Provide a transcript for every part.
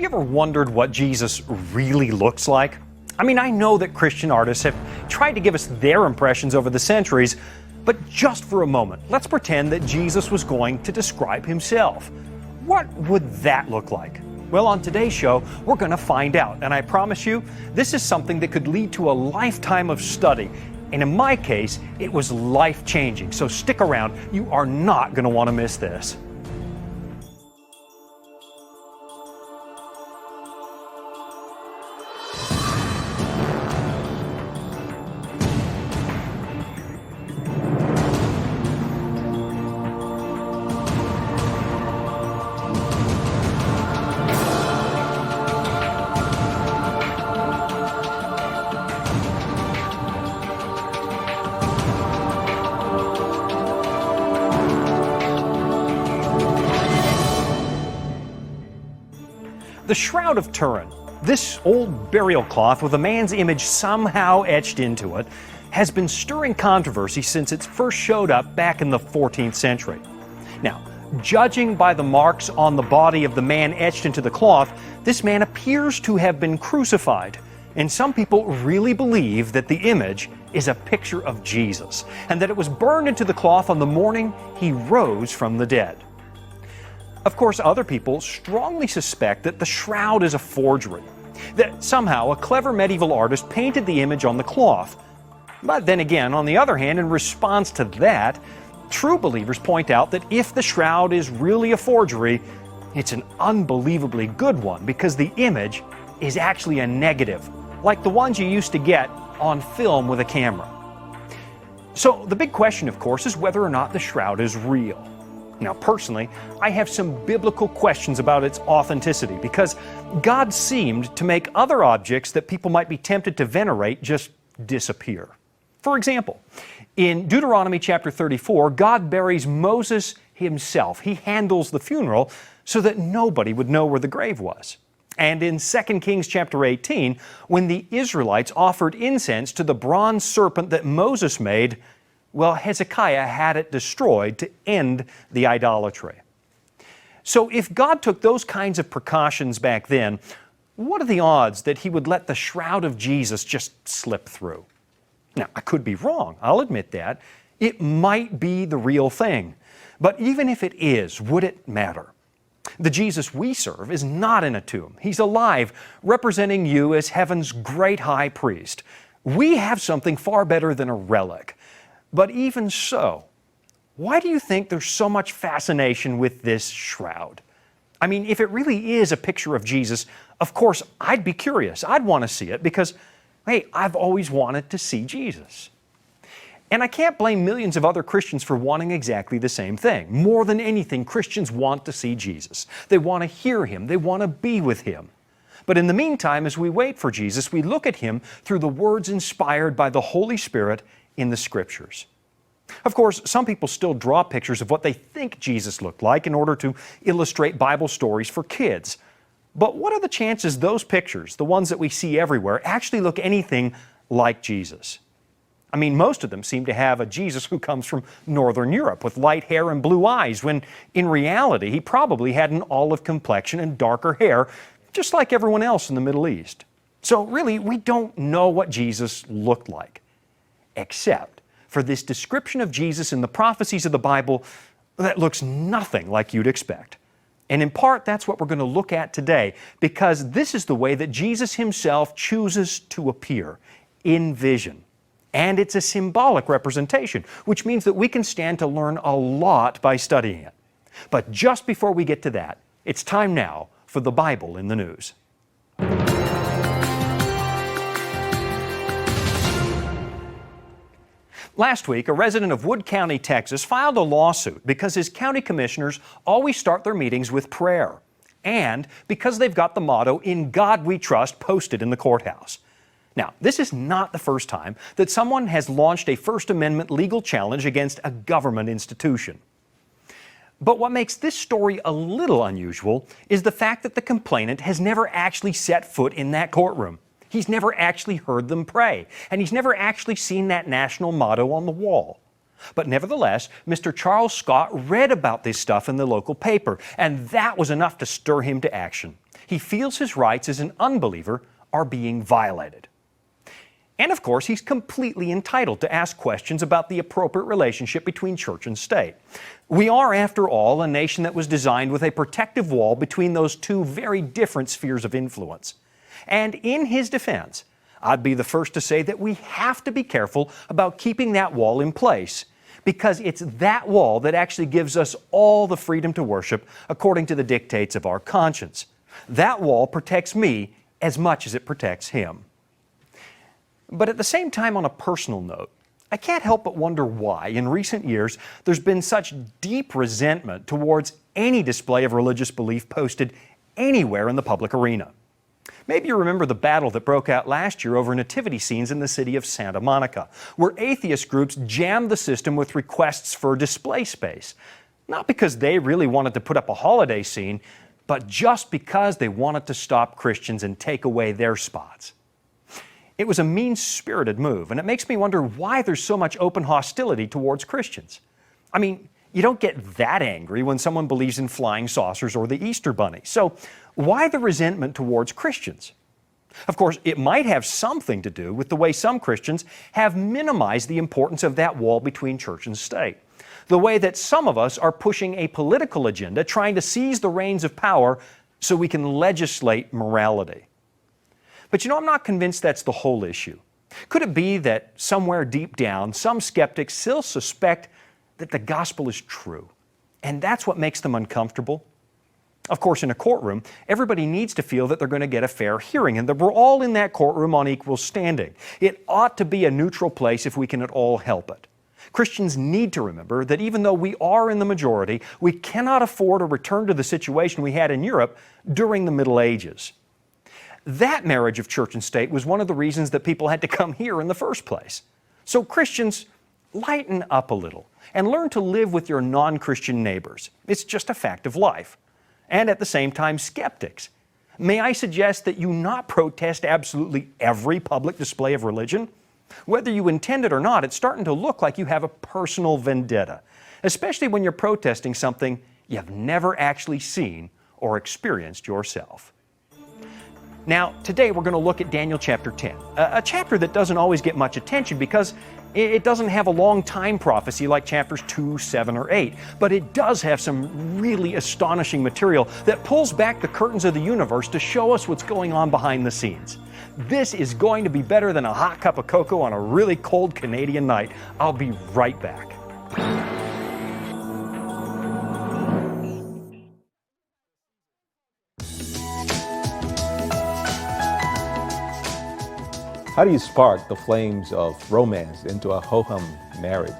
Have you ever wondered what Jesus really looks like? I mean, I know that Christian artists have tried to give us their impressions over the centuries, but just for a moment, let's pretend that Jesus was going to describe himself. What would that look like? Well, on today's show, we're going to find out, and I promise you, this is something that could lead to a lifetime of study. And in my case, it was life-changing. So stick around. You are not going to want to miss this. The Shroud of Turin, this old burial cloth with a man's image somehow etched into it, has been stirring controversy since it first showed up back in the 14th century. Now, judging by the marks on the body of the man etched into the cloth, this man appears to have been crucified. And some people really believe that the image is a picture of Jesus, and that it was burned into the cloth on the morning he rose from the dead. Of course, other people strongly suspect that the shroud is a forgery, that somehow a clever medieval artist painted the image on the cloth. But then again, on the other hand, in response to that, true believers point out that if the shroud is really a forgery, it's an unbelievably good one because the image is actually a negative, like the ones you used to get on film with a camera. So the big question, of course, is whether or not the shroud is real. Now, personally, I have some biblical questions about its authenticity because God seemed to make other objects that people might be tempted to venerate just disappear. For example, in Deuteronomy chapter 34, God buries Moses himself. He handles the funeral so that nobody would know where the grave was. And in 2 Kings chapter 18, when the Israelites offered incense to the bronze serpent that Moses made, well, Hezekiah had it destroyed to end the idolatry. So if God took those kinds of precautions back then, what are the odds that He would let the shroud of Jesus just slip through? Now, I could be wrong, I'll admit that. It might be the real thing. But even if it is, would it matter? The Jesus we serve is not in a tomb. He's alive, representing you as heaven's great high priest. We have something far better than a relic. But even so, why do you think there's so much fascination with this shroud? I mean, if it really is a picture of Jesus, of course, I'd be curious. I'd want to see it because, hey, I've always wanted to see Jesus. And I can't blame millions of other Christians for wanting exactly the same thing. More than anything, Christians want to see Jesus. They want to hear Him. They want to be with Him. But in the meantime, as we wait for Jesus, we look at Him through the words inspired by the Holy Spirit in the Scriptures. Of course, some people still draw pictures of what they think Jesus looked like in order to illustrate Bible stories for kids. But what are the chances those pictures, the ones that we see everywhere, actually look anything like Jesus? I mean, most of them seem to have a Jesus who comes from Northern Europe with light hair and blue eyes, when in reality He probably had an olive complexion and darker hair, just like everyone else in the Middle East. So really, we don't know what Jesus looked like, except for this description of Jesus in the prophecies of the Bible that looks nothing like you'd expect. And in part, that's what we're going to look at today, because this is the way that Jesus Himself chooses to appear, in vision. And it's a symbolic representation, which means that we can stand to learn a lot by studying it. But just before we get to that, it's time now for the Bible in the News. Last week, a resident of Wood County, Texas, filed a lawsuit because his county commissioners always start their meetings with prayer, and because they've got the motto, "In God We Trust," posted in the courthouse. Now, this is not the first time that someone has launched a First Amendment legal challenge against a government institution. But what makes this story a little unusual is the fact that the complainant has never actually set foot in that courtroom. He's never actually heard them pray, and he's never actually seen that national motto on the wall. But nevertheless, Mr. Charles Scott read about this stuff in the local paper, and that was enough to stir him to action. He feels his rights as an unbeliever are being violated. And of course, he's completely entitled to ask questions about the appropriate relationship between church and state. We are, after all, a nation that was designed with a protective wall between those two very different spheres of influence. And in his defense, I'd be the first to say that we have to be careful about keeping that wall in place, because it's that wall that actually gives us all the freedom to worship according to the dictates of our conscience. That wall protects me as much as it protects him. But at the same time, on a personal note, I can't help but wonder why, in recent years, there's been such deep resentment towards any display of religious belief posted anywhere in the public arena. Maybe you remember the battle that broke out last year over nativity scenes in the city of Santa Monica, where atheist groups jammed the system with requests for display space. Not because they really wanted to put up a holiday scene, but just because they wanted to stop Christians and take away their spots. It was a mean-spirited move, and it makes me wonder why there's so much open hostility towards Christians. I mean, you don't get that angry when someone believes in flying saucers or the Easter Bunny. So why the resentment towards Christians? Of course, it might have something to do with the way some Christians have minimized the importance of that wall between church and state. The way that some of us are pushing a political agenda, trying to seize the reins of power so we can legislate morality. But I'm not convinced that's the whole issue. Could it be that somewhere deep down, some skeptics still suspect that the gospel is true, and that's what makes them uncomfortable? Of course, in a courtroom, everybody needs to feel that they're going to get a fair hearing and that we're all in that courtroom on equal standing. It ought to be a neutral place if we can at all help it. Christians need to remember that even though we are in the majority, we cannot afford a return to the situation we had in Europe during the Middle Ages. That marriage of church and state was one of the reasons that people had to come here in the first place. So Christians, lighten up a little and learn to live with your non-Christian neighbors. It's just a fact of life. And at the same time, skeptics, may I suggest that you not protest absolutely every public display of religion? Whether you intend it or not, it's starting to look like you have a personal vendetta, especially when you're protesting something you've never actually seen or experienced yourself. Now, today we're going to look at Daniel chapter 10, a chapter that doesn't always get much attention because it doesn't have a long time prophecy like chapters 2, 7, or 8, but it does have some really astonishing material that pulls back the curtains of the universe to show us what's going on behind the scenes. This is going to be better than a hot cup of cocoa on a really cold Canadian night. I'll be right back. How do you spark the flames of romance into a ho-hum marriage?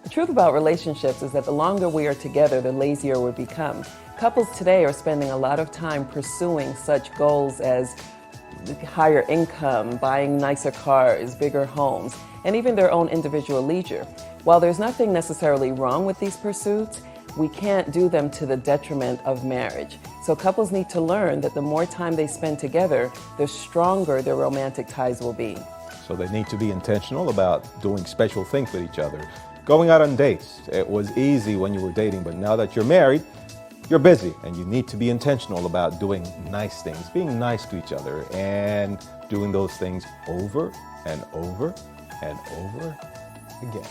The truth about relationships is that the longer we are together, the lazier we become. Couples today are spending a lot of time pursuing such goals as higher income, buying nicer cars, bigger homes, and even their own individual leisure. While there's nothing necessarily wrong with these pursuits, we can't do them to the detriment of marriage. So couples need to learn that the more time they spend together, the stronger their romantic ties will be. So they need to be intentional about doing special things with each other. Going out on dates. It was easy when you were dating, but now that you're married, you're busy and you need to be intentional about doing nice things, being nice to each other, and doing those things over and over and over again.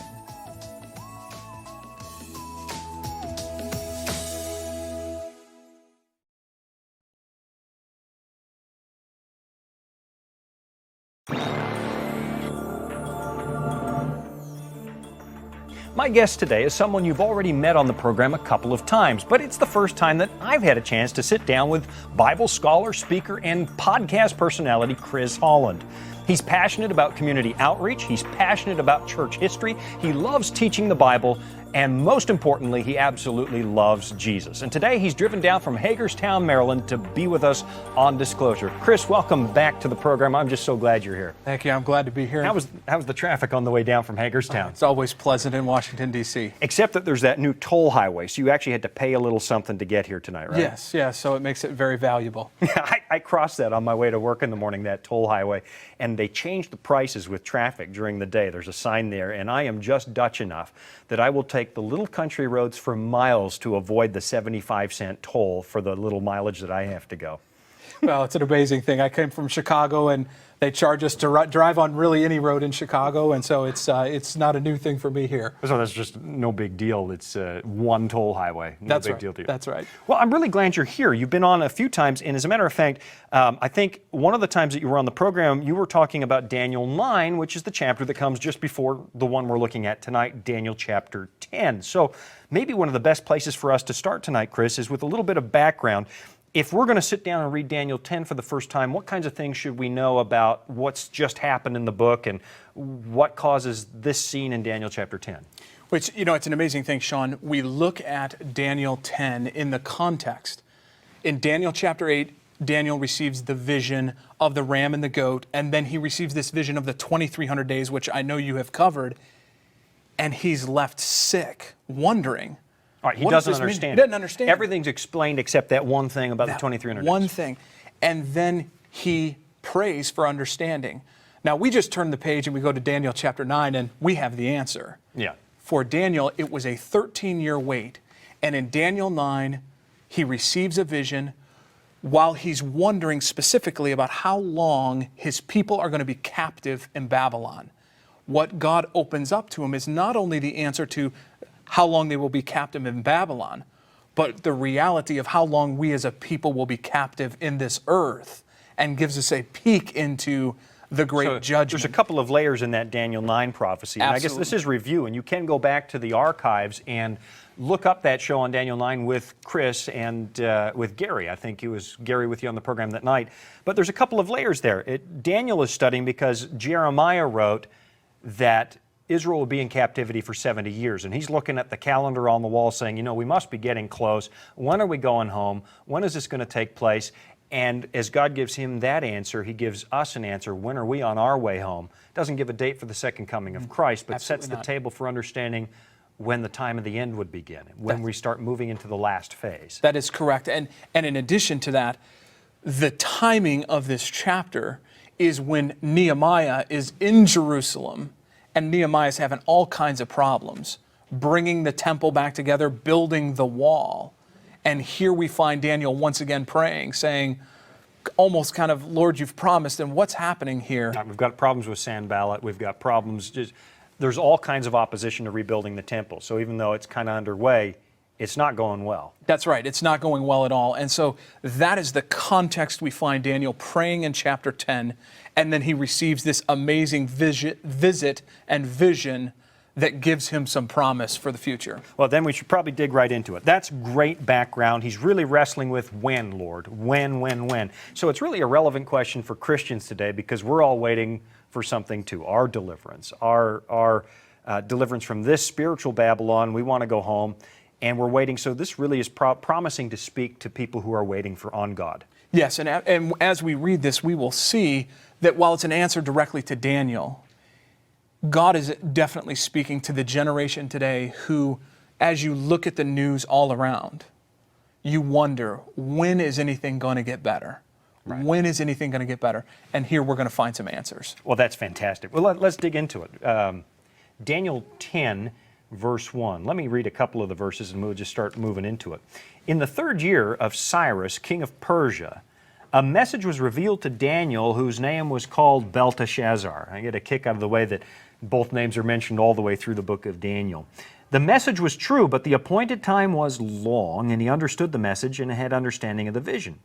My guest today is someone you've already met on the program a couple of times, but it's the first time that I've had a chance to sit down with Bible scholar, speaker, and podcast personality Chris Holland. He's passionate about community outreach, he's passionate about church history, he loves teaching the Bible, and most importantly, he absolutely loves Jesus. And today he's driven down from Hagerstown, Maryland to be with us on Disclosure. Chris, welcome back to the program. I'm just so glad you're here. Thank you. I'm glad to be here. How was the traffic on the way down from Hagerstown? It's always pleasant in Washington, D.C. Except that there's that new toll highway, so you actually had to pay a little something to get here tonight, right? Yes, so it makes it very valuable. I crossed that on my way to work in the morning, that toll highway, and and they change the prices with traffic during the day. There's a sign there, and I am just Dutch enough that I will take the little country roads for miles to avoid the 75-cent toll for the little mileage that I have to go. Well, it's an amazing thing. I came from Chicago, and they charge us to drive on really any road in Chicago, and so it's not a new thing for me here. So that's just no big deal. It's one toll highway. No That's big right. deal to you. That's right. Well, I'm really glad you're here. You've been on a few times, and as a matter of fact, I think one of the times that you were on the program, you were talking about Daniel 9, which is the chapter that comes just before the one we're looking at tonight, Daniel chapter 10. So maybe one of the best places for us to start tonight, Chris, is with a little bit of background. If we're going to sit down and read Daniel 10 for the first time, what kinds of things should we know about what's just happened in the book and what causes this scene in Daniel chapter 10? Which, it's an amazing thing, Sean. We look at Daniel 10 in the context. In Daniel chapter 8, Daniel receives the vision of the ram and the goat, and then he receives this vision of the 2,300 days, which I know you have covered, and he's left sick, wondering. All right, he What doesn't does this mean? understand. He doesn't understand. Everything's explained except that one thing about the That 2,300 one days. thing. And then he prays for understanding. Now, we just turn the page and we go to Daniel chapter 9, and we have the answer. Yeah. For Daniel, it was a 13-year wait. And in Daniel 9, he receives a vision while he's wondering specifically about how long his people are going to be captive in Babylon. What God opens up to him is not only the answer to how long they will be captive in Babylon, but the reality of how long we as a people will be captive in this earth, and gives us a peek into the great judgment. There's a couple of layers in that Daniel 9 prophecy. And I guess this Absolutely. is review, and you can go back to the archives and look up that show on Daniel 9 with Chris and with Gary. I think it was Gary with you on the program that night. But there's a couple of layers there. Daniel is studying because Jeremiah wrote that Israel will be in captivity for 70 years. And he's looking at the calendar on the wall saying, we must be getting close. When are we going home? When is this going to take place? And as God gives him that answer, he gives us an answer. When are we on our way home? Doesn't give a date for the second coming of Christ, but Absolutely sets the not. table for understanding when the time of the end would begin, when we start moving into the last phase. That is correct. And in addition to that, the timing of this chapter is when Nehemiah is in Jerusalem, and Nehemiah's having all kinds of problems, bringing the temple back together, building the wall. And here we find Daniel once again praying, saying, almost kind of, Lord, you've promised, and what's happening here? We've got problems with Sanballat. We've got problems. There's all kinds of opposition to rebuilding the temple. So even though it's kind of underway, it's not going well. That's right. It's not going well at all. And so that is the context we find Daniel praying in chapter 10, and then he receives this amazing visit and vision that gives him some promise for the future. Well, then we should probably dig right into it. That's great background. He's really wrestling with when, Lord. When. So it's really a relevant question for Christians today because we're all waiting for something too. Our deliverance, our deliverance from this spiritual Babylon. We want to go home, and we're waiting. So this really is promising to speak to people who are waiting on God. Yes, and as we read this, we will see that while it's an answer directly to Daniel, God is definitely speaking to the generation today who, as you look at the news all around, you wonder, when is anything going to get better? Right. When is anything going to get better? And here we're going to find some answers. Well, that's fantastic. Well, let's dig into it. Daniel 10, verse 1. Let me read a couple of the verses and we'll just start moving into it. In the 3rd year of Cyrus, king of Persia, a message was revealed to Daniel whose name was called Belteshazzar. I get a kick out of the way that both names are mentioned all the way through the book of Daniel. The message was true, but the appointed time was long, and he understood the message and had understanding of the vision.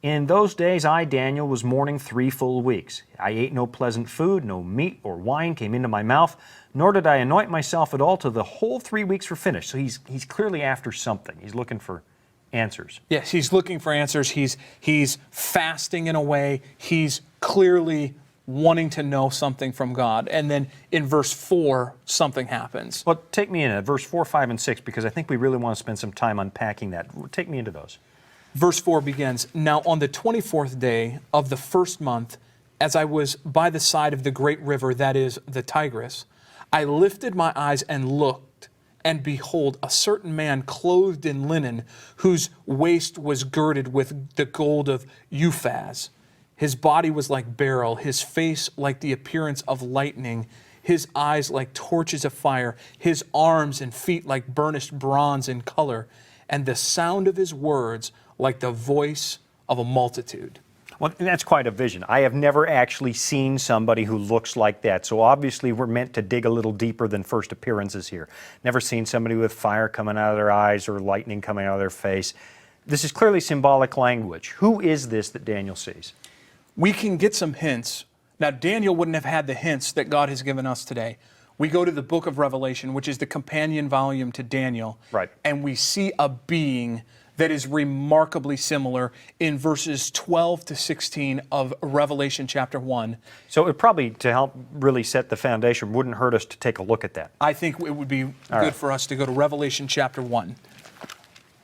In those days, I, Daniel, was mourning 3 full weeks. I ate no pleasant food, no meat or wine came into my mouth, nor did I anoint myself at all till the whole 3 weeks were finished. So he's clearly after something. He's looking for answers. Yes, he's looking for answers. He's fasting in a way. He's clearly wanting to know something from God. And then in verse 4, something happens. Well, take me in it, verse 4, 5, and 6, because I think we really want to spend some time unpacking that. Take me into those. Verse 4 begins, Now on the 24th day of the 1st month, as I was by the side of the great river, that is, the Tigris, I lifted my eyes and looked, and behold, a certain man clothed in linen, whose waist was girded with the gold of Uphaz. His body was like beryl, his face like the appearance of lightning, his eyes like torches of fire, his arms and feet like burnished bronze in color, and the sound of his words like the voice of a multitude. Well, and that's quite a vision. I have never actually seen somebody who looks like that. So obviously we're meant to dig a little deeper than first appearances here. Never seen somebody with fire coming out of their eyes or lightning coming out of their face. This is clearly symbolic language. Who is this that Daniel sees? We can get some hints. Now, Daniel wouldn't have had the hints that God has given us today. We go to the book of Revelation, which is the companion volume to Daniel, Right. and we see a being that is remarkably similar in verses 12 to 16 of Revelation chapter 1. So it probably, to help really set the foundation, wouldn't hurt us to take a look at that. I think it would be good right. for us to go to Revelation chapter 1.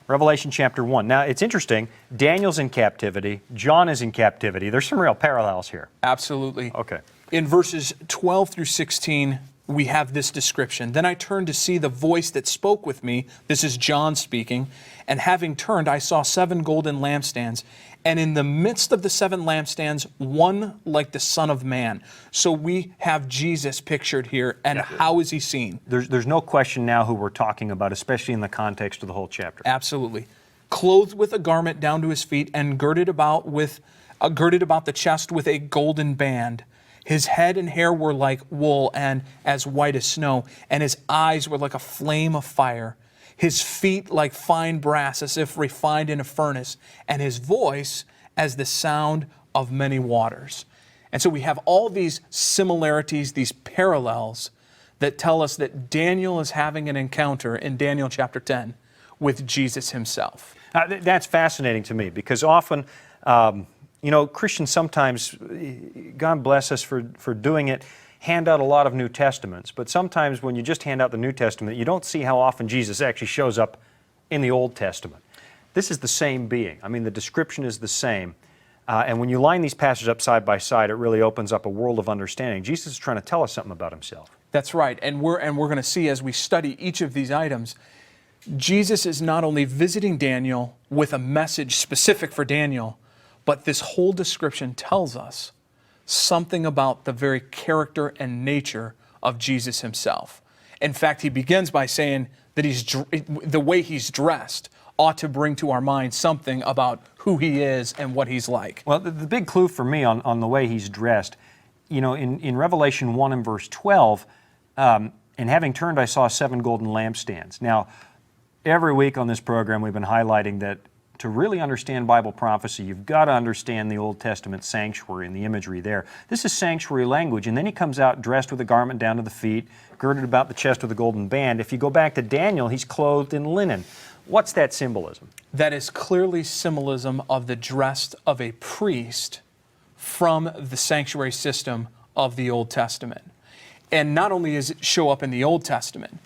Revelation chapter 1. Now, it's interesting. Daniel's in captivity. John is in captivity. There's some real parallels here. Absolutely. Okay. In verses 12 through 16, we have this description. Then I turned to see the voice that spoke with me. This is John speaking. And having turned, I saw 7 golden lampstands. And in the midst of the 7 lampstands, one like the Son of Man. So we have Jesus pictured here. And how is he seen? There's no question now who we're talking about, especially in the context of the whole chapter. Absolutely. Clothed with a garment down to his feet and girded about the chest with a golden band. His head and hair were like wool and as white as snow, and his eyes were like a flame of fire. His feet like fine brass, as if refined in a furnace, and his voice as the sound of many waters. And so we have all these similarities, these parallels that tell us that Daniel is having an encounter in Daniel chapter 10 with Jesus himself. That's fascinating to me because often, Christians sometimes, God bless us for doing it, hand out a lot of New Testaments. But sometimes when you just hand out the New Testament, you don't see how often Jesus actually shows up in the Old Testament. This is the same being. I mean, the description is the same. And when you line these passages up side by side, it really opens up a world of understanding. Jesus is trying to tell us something about himself. That's right. And we're going to see as we study each of these items, Jesus is not only visiting Daniel with a message specific for Daniel, but this whole description tells us something about the very character and nature of Jesus himself. In fact, he begins by saying that the way he's dressed ought to bring to our mind something about who he is and what he's like. Well, the big clue for me on the way he's dressed, in Revelation 1 and verse 12, and having turned, I saw 7 golden lampstands. Now, every week on this program, we've been highlighting that to really understand Bible prophecy, you've got to understand the Old Testament sanctuary and the imagery there. This is sanctuary language, and then he comes out dressed with a garment down to the feet, girded about the chest with a golden band. If you go back to Daniel, he's clothed in linen. What's that symbolism? That is clearly symbolism of the dress of a priest from the sanctuary system of the Old Testament. And not only does it show up in the Old Testament,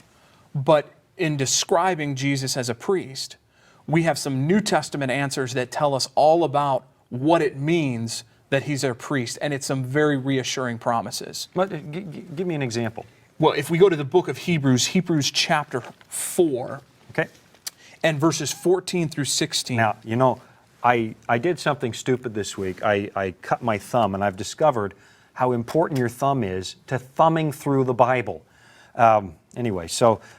but in describing Jesus as a priest, we have some New Testament answers that tell us all about what it means that he's a priest, and it's some very reassuring promises. Give me an example. Well, if we go to the book of Hebrews chapter 4, Okay. and verses 14 through 16. Now, I did something stupid this week. I cut my thumb, and I've discovered how important your thumb is to thumbing through the Bible. Anyway,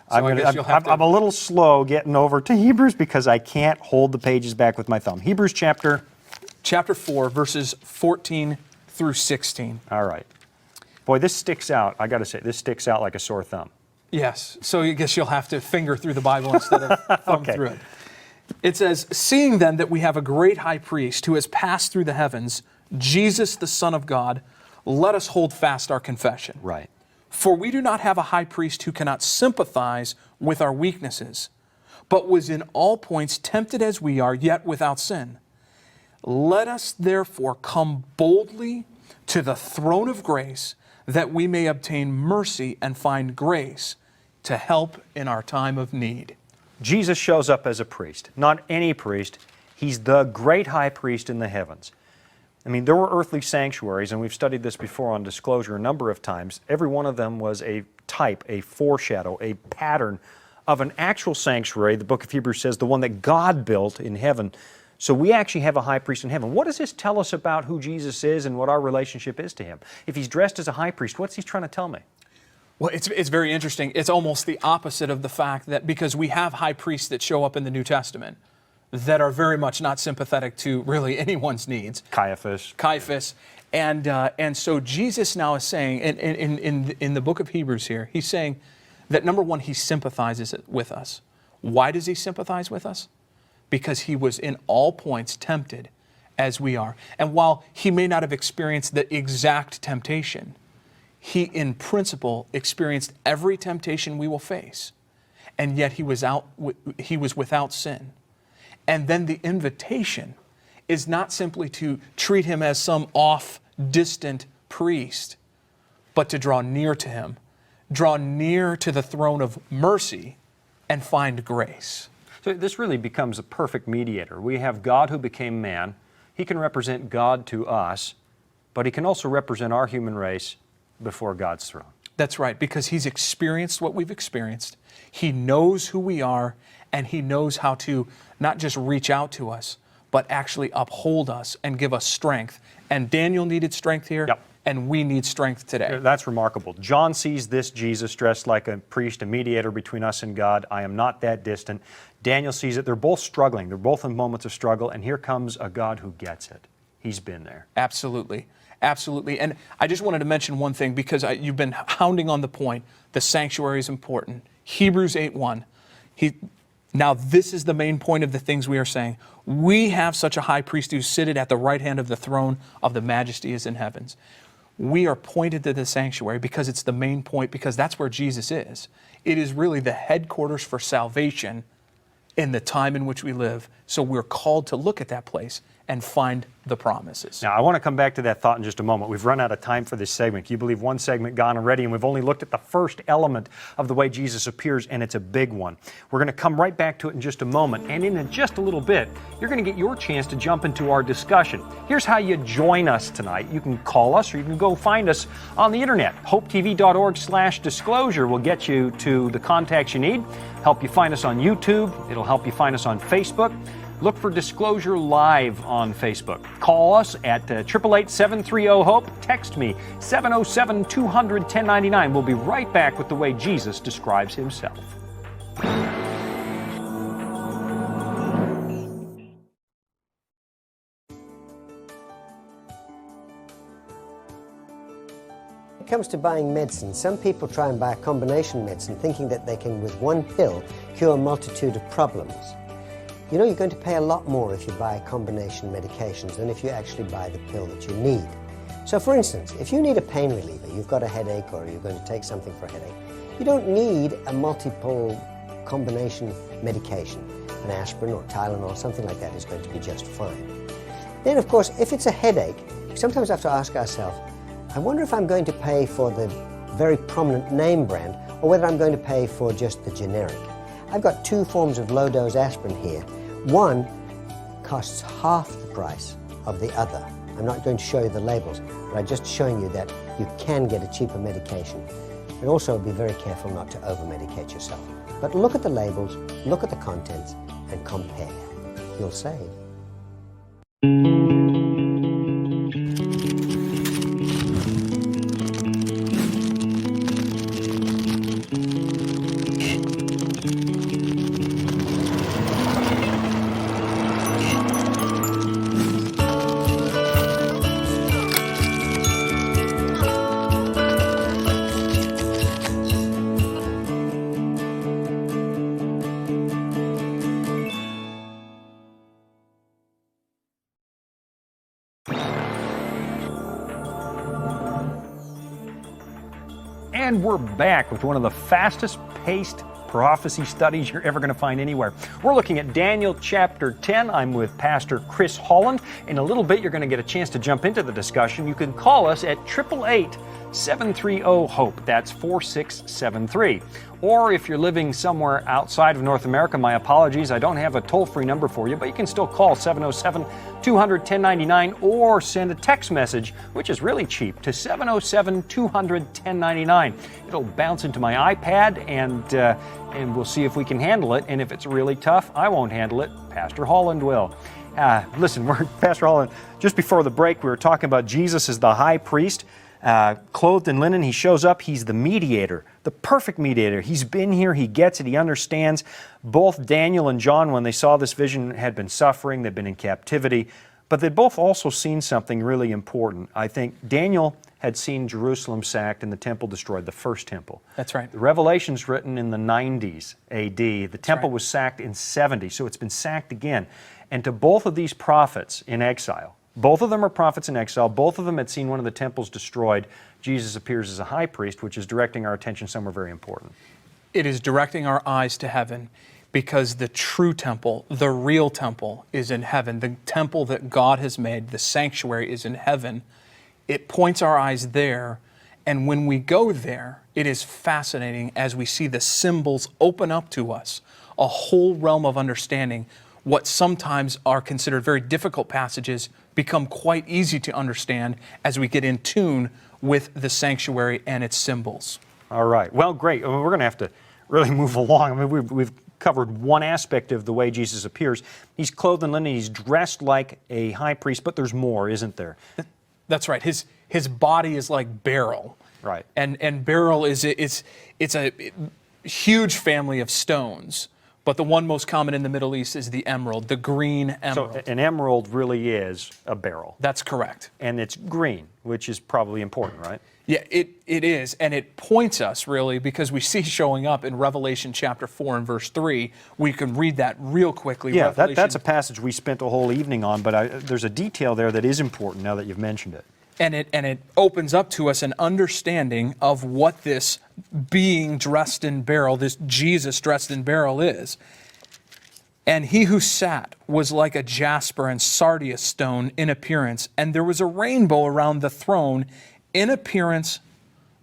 I'm a little slow getting over to Hebrews because I can't hold the pages back with my thumb. Hebrews chapter 4, verses 14 through 16. All right. Boy, this sticks out. I got to say, this sticks out like a sore thumb. Yes, so I guess you'll have to finger through the Bible instead of thumb Okay. through it. It says, "Seeing then that we have a great high priest who has passed through the heavens, Jesus the Son of God, let us hold fast our confession. Right. For we do not have a high priest who cannot sympathize with our weaknesses, but was in all points tempted as we are, yet without sin. Let us therefore come boldly to the throne of grace, that we may obtain mercy and find grace to help in our time of need." Jesus shows up as a priest, not any priest. He's the great high priest in the heavens. I mean, there were earthly sanctuaries, and we've studied this before on Disclosure a number of times. Every one of them was a type, a foreshadow, a pattern of an actual sanctuary. The book of Hebrews says the one that God built in heaven So we actually have a high priest in heaven. What does this tell us about who Jesus is and what our relationship is to him? If he's dressed as a high priest, what's he trying to tell me? Well, it's very interesting. It's almost the opposite of the fact that because we have high priests that show up in the New Testament that are very much not sympathetic to really anyone's needs. Caiaphas. And so Jesus now is saying, in the book of Hebrews here, he's saying that number one, he sympathizes with us. Why does he sympathize with us? Because he was in all points tempted as we are. And while he may not have experienced the exact temptation, he in principle experienced every temptation we will face. And yet he was without sin. And then the invitation is not simply to treat him as some distant priest, but to draw near to him, draw near to the throne of mercy and find grace. So this really becomes a perfect mediator. We have God who became man. He can represent God to us, but he can also represent our human race before God's throne. That's right, because he's experienced what we've experienced. He knows who we are, and he knows how to not just reach out to us, but actually uphold us and give us strength. And Daniel needed strength here, Yep. and we need strength today. That's remarkable. John sees this Jesus dressed like a priest, a mediator between us and God. I am not that distant. Daniel sees it. They're both struggling. They're both in moments of struggle, and here comes a God who gets it. He's been there. Absolutely. Absolutely. And I just wanted to mention one thing because you've been hounding on the point. The sanctuary is important. Hebrews 8:1. Now this is the main point of the things we are saying. We have such a high priest who sitteth at the right hand of the throne of the majesty is in heavens. We are pointed to the sanctuary because it's the main point, because that's where Jesus is. It is really the headquarters for salvation in the time in which we live. So we're called to look at that place and find the promises. Now, I want to come back to that thought in just a moment. We've run out of time for this segment. Can you believe one segment gone already? And we've only looked at the first element of the way Jesus appears, and it's a big one. We're going to come right back to it in just a moment. And in just a little bit, you're going to get your chance to jump into our discussion. Here's how you join us tonight. You can call us, or you can go find us on the internet. HopeTV.org/disclosure will get you to the contacts you need, help you find us on YouTube. It'll help you find us on Facebook. Look for Disclosure Live on Facebook. Call us at 888-730-HOPE. Text me, 707-200-1099. We'll be right back with the way Jesus describes himself. When it comes to buying medicine, some people try and buy a combination medicine thinking that they can, with one pill, cure a multitude of problems. You know, you're going to pay a lot more if you buy combination medications than if you actually buy the pill that you need. So for instance, if you need a pain reliever, you've got a headache or you're going to take something for a headache, you don't need a multiple combination medication. An aspirin or Tylenol, something like that is going to be just fine. Then of course, if it's a headache, we sometimes have to ask ourselves, I wonder if I'm going to pay for the very prominent name brand or whether I'm going to pay for just the generic. I've got two forms of low-dose aspirin here. One costs half the price of the other. I'm not going to show you the labels, but I'm just showing you that you can get a cheaper medication. And also be very careful not to over-medicate yourself. But look at the labels, look at the contents, and compare. You'll save. And we're back with one of the fastest paced prophecy studies you're ever going to find anywhere. We're looking at Daniel chapter 10. I'm with Pastor Chris Holland. In a little bit, you're going to get a chance to jump into the discussion. You can call us at 888-730-HOPE. That's 4673. Or if you're living somewhere outside of North America, my apologies, I don't have a toll-free number for you, but you can still call 707-200-1099 or send a text message, which is really cheap, to 707-200-1099. It'll bounce into my iPad and we'll see if we can handle it. And if it's really tough, I won't handle it. Pastor Holland will. Listen, Pastor Holland, just before the break, we were talking about Jesus as the high priest, clothed in linen. He shows up. He's the mediator, the perfect mediator. He's been here. He gets it. He understands. Both Daniel and John, when they saw this vision, had been suffering. They'd been in captivity. But they'd both also seen something really important. I think Daniel had seen Jerusalem sacked and the temple destroyed, the first temple. That's right. The Revelation's written in the 90s AD. The temple was sacked in 70, so it's been sacked again. And to both of these prophets in exile, both of them are prophets in exile, both of them had seen one of the temples destroyed. Jesus appears as a high priest, which is directing our attention somewhere very important. It is directing our eyes to heaven, because the true temple, the real temple, is in heaven. The temple that God has made, the sanctuary, is in heaven. It points our eyes there, and when we go there, it is fascinating as we see the symbols open up to us, a whole realm of understanding. What sometimes are considered very difficult passages become quite easy to understand as we get in tune with the sanctuary and its symbols. All right. Well, great. We're going to have to really move along. I mean, we've covered one aspect of the way Jesus appears. He's clothed in linen. He's dressed like a high priest, but there's more, isn't there? That's right. His body is like beryl. Right. And beryl it's a huge family of stones. But the one most common in the Middle East is the emerald, the green emerald. So an emerald really is a beryl. That's correct. And it's green, which is probably important, right? Yeah, it is. And it points us, really, because we see showing up in Revelation chapter 4 and verse 3. We can read that real quickly. Yeah, that's a passage we spent a whole evening on, but there's a detail there that is important now that you've mentioned it. And it opens up to us an understanding of what this being dressed in beryl, this Jesus dressed in beryl is. And he who sat was like a jasper and sardius stone in appearance, and there was a rainbow around the throne in appearance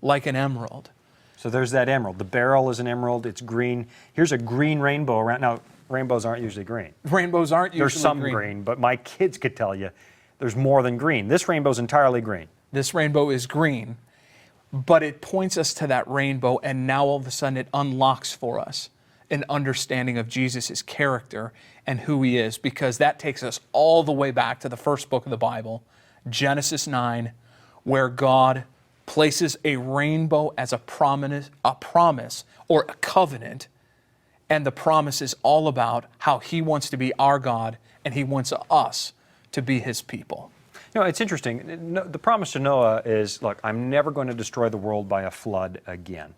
like an emerald. So there's that emerald. The beryl is an emerald. It's green. Here's a green rainbow around. Now, rainbows aren't usually green. Rainbows aren't usually green. There's some green, but my kids could tell you there's more than green. This rainbow's entirely green. This rainbow is green, but it points us to that rainbow, and now all of a sudden it unlocks for us an understanding of Jesus' character and who he is, because that takes us all the way back to the first book of the Bible, Genesis 9, where God places a rainbow as a promise or a covenant, and the promise is all about how he wants to be our God and he wants us to be his people. You know, it's interesting. The promise to Noah is, look, I'm never going to destroy the world by a flood again.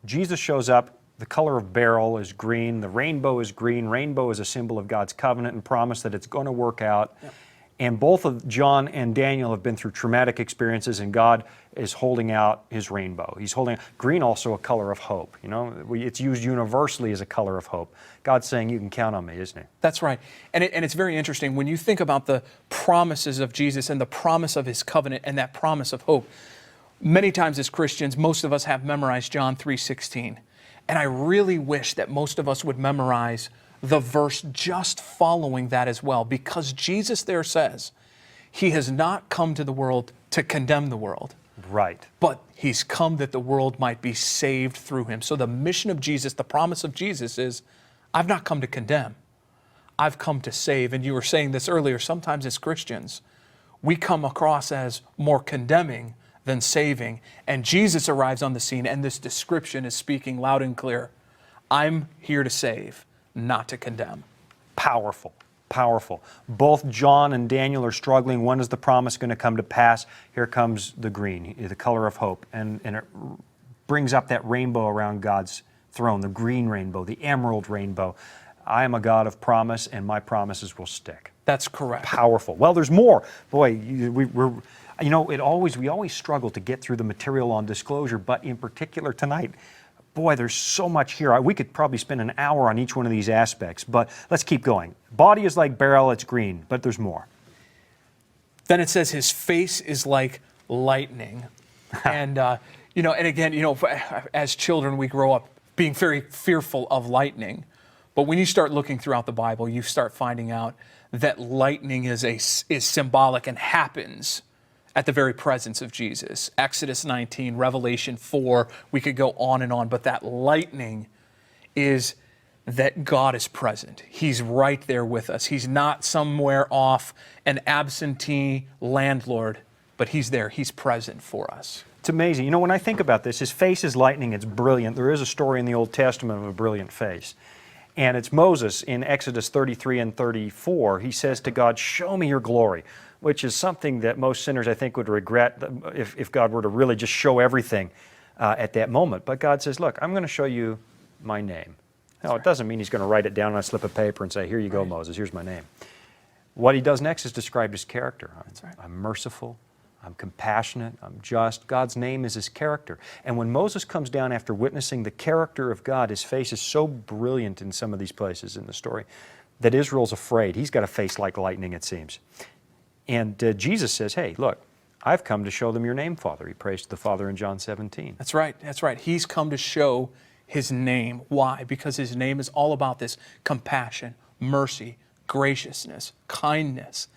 Jesus shows up. The color of beryl is green. The rainbow is green. Rainbow is a symbol of God's covenant and promise that it's going to work out. Yep. And both of John and Daniel have been through traumatic experiences, and God is holding out his rainbow. He's holding green, also a color of hope. You know, it's used universally as a color of hope. God's saying, you can count on me, isn't he? That's right. And it's very interesting when you think about the promises of Jesus and the promise of his covenant and that promise of hope. Many times as Christians, most of us have memorized John 3:16. And I really wish that most of us would memorize the verse just following that as well, because Jesus there says, he has not come to the world to condemn the world. Right. But he's come that the world might be saved through him. So the mission of Jesus, the promise of Jesus is, I've not come to condemn. I've come to save. And you were saying this earlier, sometimes as Christians, we come across as more condemning than saving. And Jesus arrives on the scene, and this description is speaking loud and clear. I'm here to save, not to condemn. Powerful, powerful. Both John and Daniel are struggling. When is the promise going to come to pass? Here comes the green, the color of hope, and it brings up that rainbow around God's throne, the green rainbow, the emerald rainbow. I am a God of promise, and my promises will stick. That's correct. Powerful. Well, there's more. Boy, we always struggle to get through the material on disclosure, but in particular tonight, boy, there's so much here. We could probably spend an hour on each one of these aspects, but let's keep going. Body is like beryl, it's green, but there's more. Then it says his face is like lightning. And, and again, as children, we grow up being very fearful of lightning. But when you start looking throughout the Bible, you start finding out that lightning is symbolic and happens at the very presence of Jesus. Exodus 19, Revelation 4, we could go on and on, but that lightning is that God is present. He's right there with us. He's not somewhere off, an absentee landlord, but He's there. He's present for us. It's amazing. You know, when I think about this, His face is lightning. It's brilliant. There is a story in the Old Testament of a brilliant face. And it's Moses in Exodus 33 and 34. He says to God, "Show me your glory," which is something that most sinners, I think, would regret if God were to really just show everything at that moment. But God says, "Look, I'm going to show you my name." Now, it doesn't mean He's going to write it down on a slip of paper and say, "Here you go, Moses, here's my name." What He does next is describe His character. I'm merciful, I'm compassionate, I'm just. God's name is His character. And when Moses comes down after witnessing the character of God, his face is so brilliant in some of these places in the story that Israel's afraid. He's got a face like lightning, it seems. And Jesus says, "Hey, look, I've come to show them your name, Father." He prays to the Father in John 17. That's right. That's right. He's come to show His name. Why? Because His name is all about this compassion, mercy, graciousness, kindness.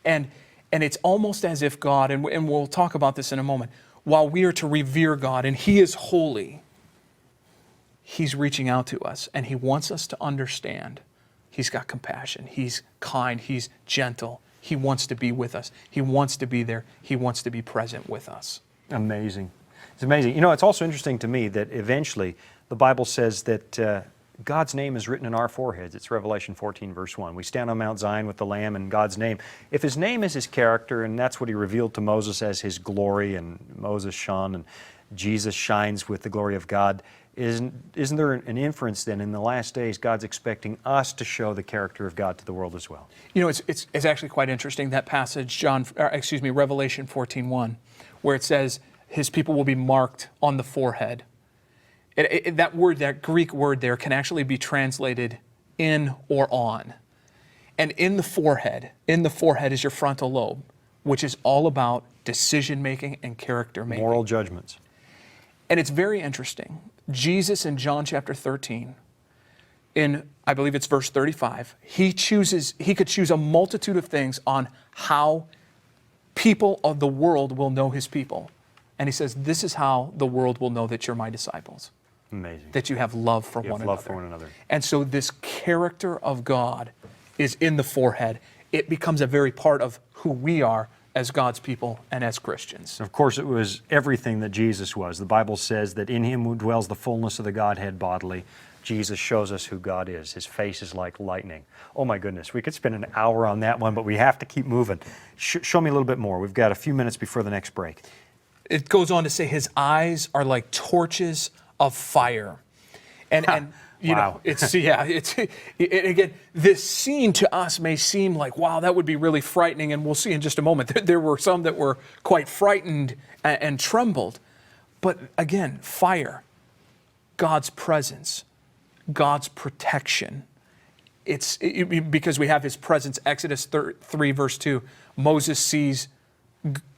And it's almost as if God, and we'll talk about this in a moment, while we are to revere God and He is holy, He's reaching out to us and He wants us to understand He's got compassion, He's kind, He's gentle. He wants to be with us. He wants to be there. He wants to be present with us. Amazing. It's amazing. You know, it's also interesting to me that eventually the Bible says that God's name is written in our foreheads. It's Revelation 14, verse 1. We stand on Mount Zion with the Lamb and God's name. If His name is His character, and that's what He revealed to Moses as His glory, and Moses shone, and Jesus shines with the glory of God, isn't there an inference then in the last days God's expecting us to show the character of God to the world as well? You know, it's actually quite interesting, that passage, Revelation 14:1, where it says His people will be marked on the forehead. That word, that Greek word there, can actually be translated in or on. And in the forehead is your frontal lobe, which is all about decision making and character making. Moral judgments. And it's very interesting. Jesus in John chapter 13, in I believe it's verse 35, he could choose a multitude of things on how people of the world will know His people. And He says, this is how the world will know that you're my disciples. Amazing. That you have love for one another. Love for one another. And so this character of God is in the forehead. It becomes a very part of who we are as God's people and as Christians. Of course, it was everything that Jesus was. The Bible says that in Him dwells the fullness of the Godhead bodily. Jesus shows us who God is. His face is like lightning. Oh my goodness, we could spend an hour on that one, but we have to keep moving. Show me a little bit more. We've got a few minutes before the next break. It goes on to say His eyes are like torches of fire. And you wow. know, again, this scene to us may seem like, wow, that would be really frightening, and we'll see in just a moment. There were some that were quite frightened and trembled. But again, fire, God's presence, God's protection. Because we have His presence. Exodus 3, verse 2, Moses sees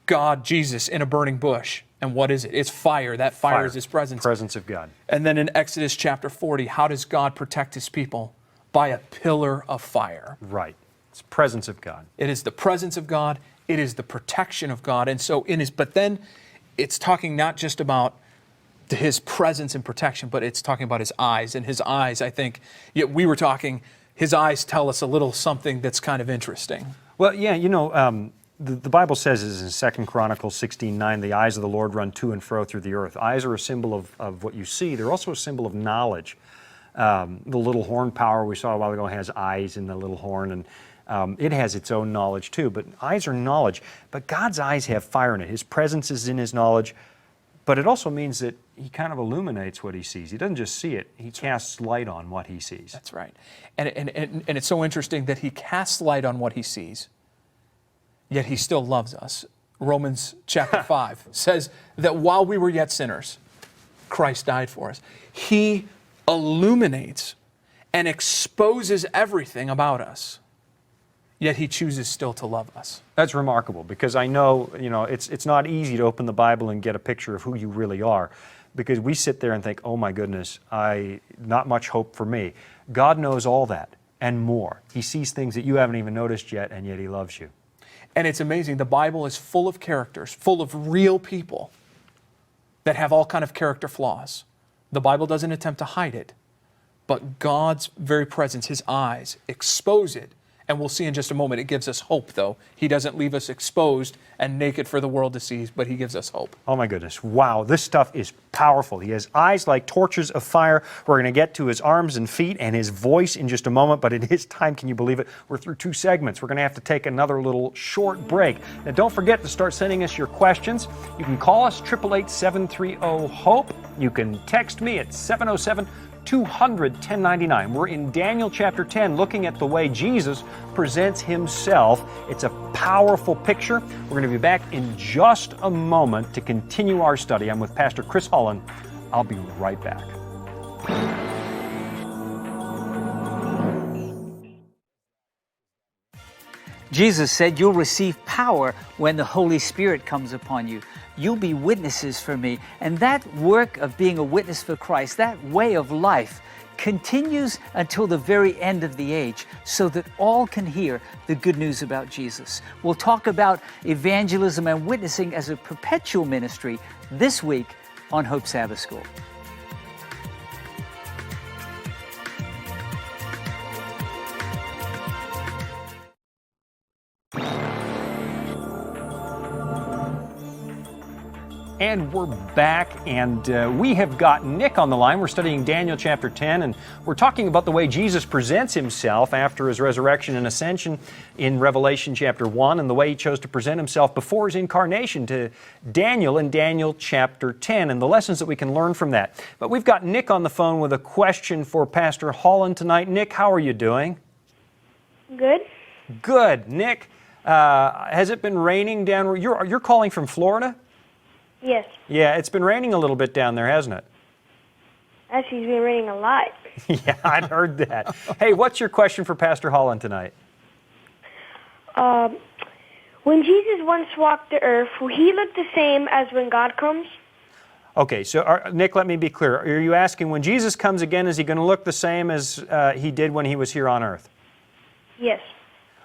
God, Jesus, in a burning bush. And what is it? It's fire. That fire is His presence. Presence of God. And then in Exodus chapter 40, how does God protect His people? By a pillar of fire. Right. It's presence of God. It is the presence of God. It is the protection of God. And so but then it's talking not just about His presence and protection, but it's talking about His eyes. And His eyes, I think, we were talking, His eyes tell us a little something that's kind of interesting. Well, yeah, you know, the Bible says is in 2 Chronicles 16:9, the eyes of the Lord run to and fro through the earth. Eyes are a symbol of what you see. They're also a symbol of knowledge. The little horn power we saw a while ago has eyes in the little horn, and it has its own knowledge too. But eyes are knowledge. But God's eyes have fire in it. His presence is in His knowledge. But it also means that He kind of illuminates what He sees. He doesn't just see it. He casts light on what He sees. That's right. And it's so interesting that He casts light on what He sees, yet He still loves us. Romans chapter 5 says that while we were yet sinners, Christ died for us. He illuminates and exposes everything about us, yet He chooses still to love us. That's remarkable, because I know, it's not easy to open the Bible and get a picture of who you really are, because we sit there and think, oh my goodness, not much hope for me. God knows all that and more. He sees things that you haven't even noticed yet, and yet He loves you. And it's amazing. The Bible is full of characters, full of real people that have all kind of character flaws. The Bible doesn't attempt to hide it, but God's very presence, his eyes, expose it. And we'll see in just a moment, it gives us hope, though. He doesn't leave us exposed and naked for the world to see, but he gives us hope. Oh my goodness. Wow, this stuff is powerful. He has eyes like torches of fire. We're going to get to his arms and feet and his voice in just a moment, but in his time, can you believe it? We're through 2 segments. We're going to have to take another little short break. Now, don't forget to start sending us your questions. You can call us, 888-730-HOPE. You can text me at 707 200 1099. We're in Daniel chapter 10, looking at the way Jesus presents himself. It's a powerful picture. We're going to be back in just a moment to continue our study. I'm with Pastor Chris Holland. I'll be right back. Jesus said, "You'll receive power when the Holy Spirit comes upon you. You'll be witnesses for me." And that work of being a witness for Christ, that way of life, continues until the very end of the age, so that all can hear the good news about Jesus. We'll talk about evangelism and witnessing as a perpetual ministry this week on Hope Sabbath School. And we're back, and we have got Nick on the line. We're studying Daniel chapter 10, and we're talking about the way Jesus presents himself after his resurrection and ascension in Revelation chapter 1, and the way he chose to present himself before his incarnation to Daniel in Daniel chapter 10, and the lessons that we can learn from that. But we've got Nick on the phone with a question for Pastor Holland tonight. Nick, how are you doing? Good. Good. Nick, has it been raining down where you're calling from Florida? Yes. Yeah, it's been raining a little bit down there, hasn't it? Actually, it's been raining a lot. Yeah, I'd heard that. Hey, what's your question for Pastor Holland tonight? When Jesus once walked the earth, will he look the same as when God comes? Okay, so Nick, let me be clear. Are you asking when Jesus comes again, is he going to look the same as he did when he was here on earth? Yes.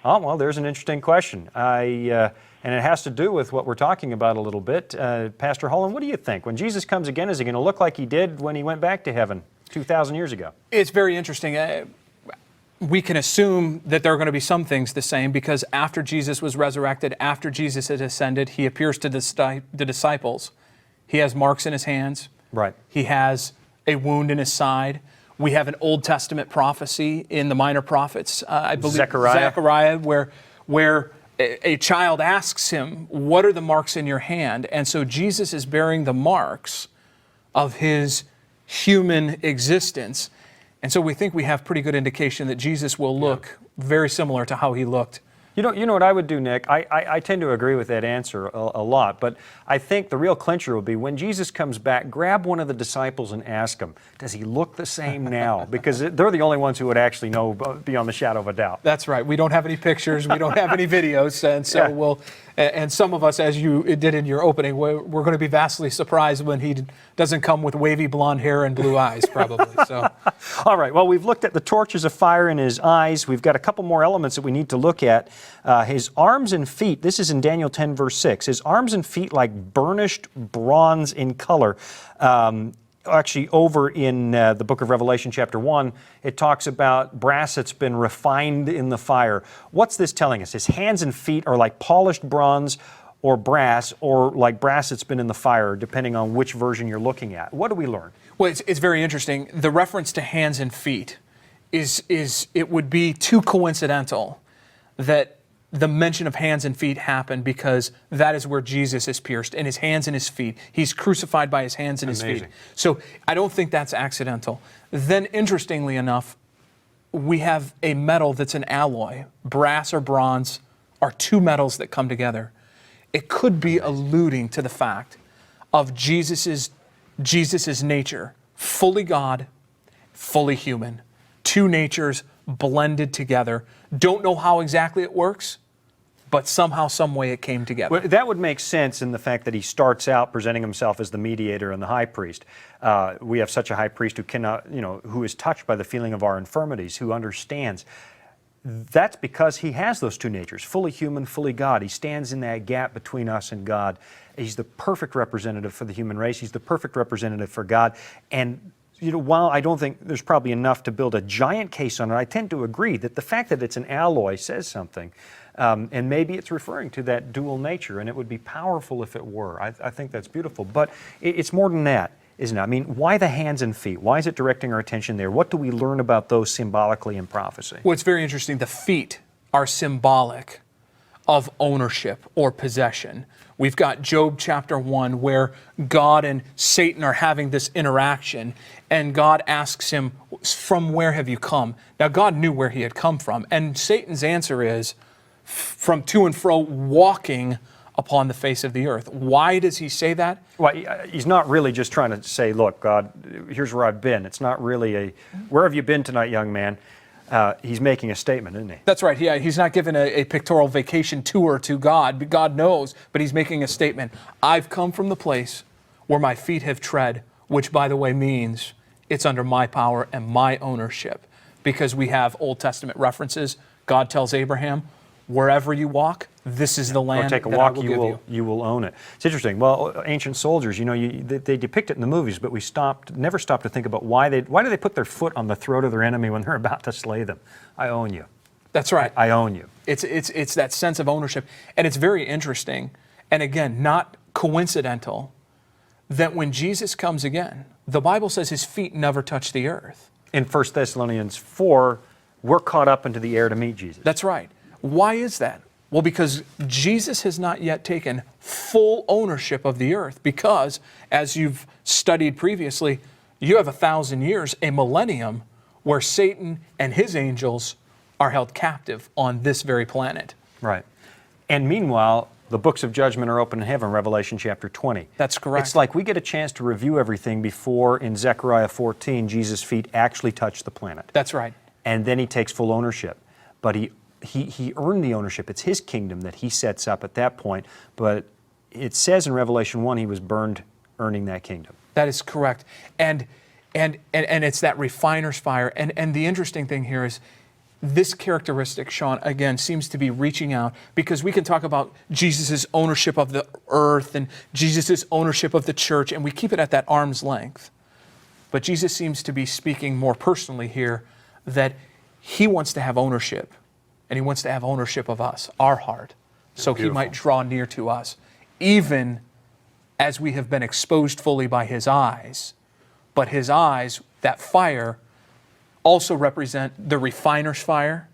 Oh, well, there's an interesting question. And it has to do with what we're talking about a little bit. Pastor Holland, what do you think? When Jesus comes again, is he going to look like he did when he went back to heaven 2,000 years ago? It's very interesting. We can assume that there are going to be some things the same, because after Jesus was resurrected, after Jesus had ascended, he appears to the disciples. He has marks in his hands. Right. He has a wound in his side. We have an Old Testament prophecy in the Minor Prophets, I believe, Zechariah, where a child asks him, "What are the marks in your hand?" And so Jesus is bearing the marks of his human existence. And so we think we have pretty good indication that Jesus will look very similar to how he looked. You know what I would do, Nick? I tend to agree with that answer a lot, but I think the real clincher would be when Jesus comes back, grab one of the disciples and ask him, does he look the same now? Because they're the only ones who would actually know beyond the shadow of a doubt. That's right. We don't have any pictures. We don't have any videos. And so and some of us, as you did in your opening, we're going to be vastly surprised when he doesn't come with wavy blonde hair and blue eyes, probably. So, all right. Well, we've looked at the torches of fire in his eyes. We've got a couple more elements that we need to look at. His arms and feet. This is in Daniel 10, verse 6. His arms and feet like burnished bronze in color. Actually, over in the book of Revelation chapter 1, it talks about brass that's been refined in the fire. What's this telling us? His hands and feet are like polished bronze or brass, or like brass that's been in the fire, depending on which version you're looking at. What do we learn? Well, it's very interesting. The reference to hands and feet is it would be too coincidental that the mention of hands and feet happened, because that is where Jesus is pierced, in his hands and his feet. He's crucified by his hands and his feet. So I don't think that's accidental. Then, interestingly enough, we have a metal that's an alloy. Brass or bronze are two metals that come together. It could be alluding to the fact of Jesus's nature, fully God, fully human. Two natures blended together. Don't know how exactly it works, but somehow, some way it came together. Well, that would make sense in the fact that he starts out presenting himself as the mediator and the high priest. We have such a high priest who cannot, who is touched by the feeling of our infirmities, who understands. That's because he has those two natures, fully human, fully God. He stands in that gap between us and God. He's the perfect representative for the human race. He's the perfect representative for God. And While I don't think there's probably enough to build a giant case on it, I tend to agree that the fact that it's an alloy says something. And maybe it's referring to that dual nature, and it would be powerful if it were. I think that's beautiful. But it's more than that, isn't it? I mean, why the hands and feet? Why is it directing our attention there? What do we learn about those symbolically in prophecy? Well, it's very interesting. The feet are symbolic of ownership or possession. We've got Job chapter 1 where God and Satan are having this interaction, and God asks him, from where have you come? Now, God knew where he had come from, and Satan's answer is, from to and fro, walking upon the face of the earth. Why does he say that? Well, he's not really just trying to say, look, God, here's where I've been. It's not really where have you been tonight, young man? He's making a statement, isn't he? That's right. Yeah, he's not giving a pictorial vacation tour to God. God knows, but he's making a statement. I've come from the place where my feet have tread, which, by the way, means it's under my power and my ownership. Because we have Old Testament references. God tells Abraham, wherever you walk, this is the land take a that walk, I will give you will own it. It's interesting. Well, ancient soldiers, they depict it in the movies, but we never stopped to think about why do they put their foot on the throat of their enemy when they're about to slay them? I own you. That's right. I own you. It's that sense of ownership. And it's very interesting, and again, not coincidental, that when Jesus comes again, the Bible says his feet never touch the earth. In 1 Thessalonians 4, we're caught up into the air to meet Jesus. That's right. Why is that? Well, because Jesus has not yet taken full ownership of the earth, because, as you've studied previously, you have 1,000 years, a millennium, where Satan and his angels are held captive on this very planet. Right. And meanwhile, the books of judgment are open in heaven, Revelation chapter 20. That's correct. It's like we get a chance to review everything before, in Zechariah 14, Jesus' feet actually touch the planet. That's right. And then he takes full ownership. But he earned the ownership. It's his kingdom that he sets up at that point. But it says in Revelation 1 he was burned earning that kingdom. That is correct. And it's that refiner's fire. And the interesting thing here is this characteristic, Sean, again, seems to be reaching out, because we can talk about Jesus' ownership of the earth and Jesus' ownership of the church, and we keep it at that arm's length. But Jesus seems to be speaking more personally here, that he wants to have ownership, and he wants to have ownership of us, our heart, so he might draw near to us, even as we have been exposed fully by his eyes. But his eyes, that fire, also represent the refiner's fire.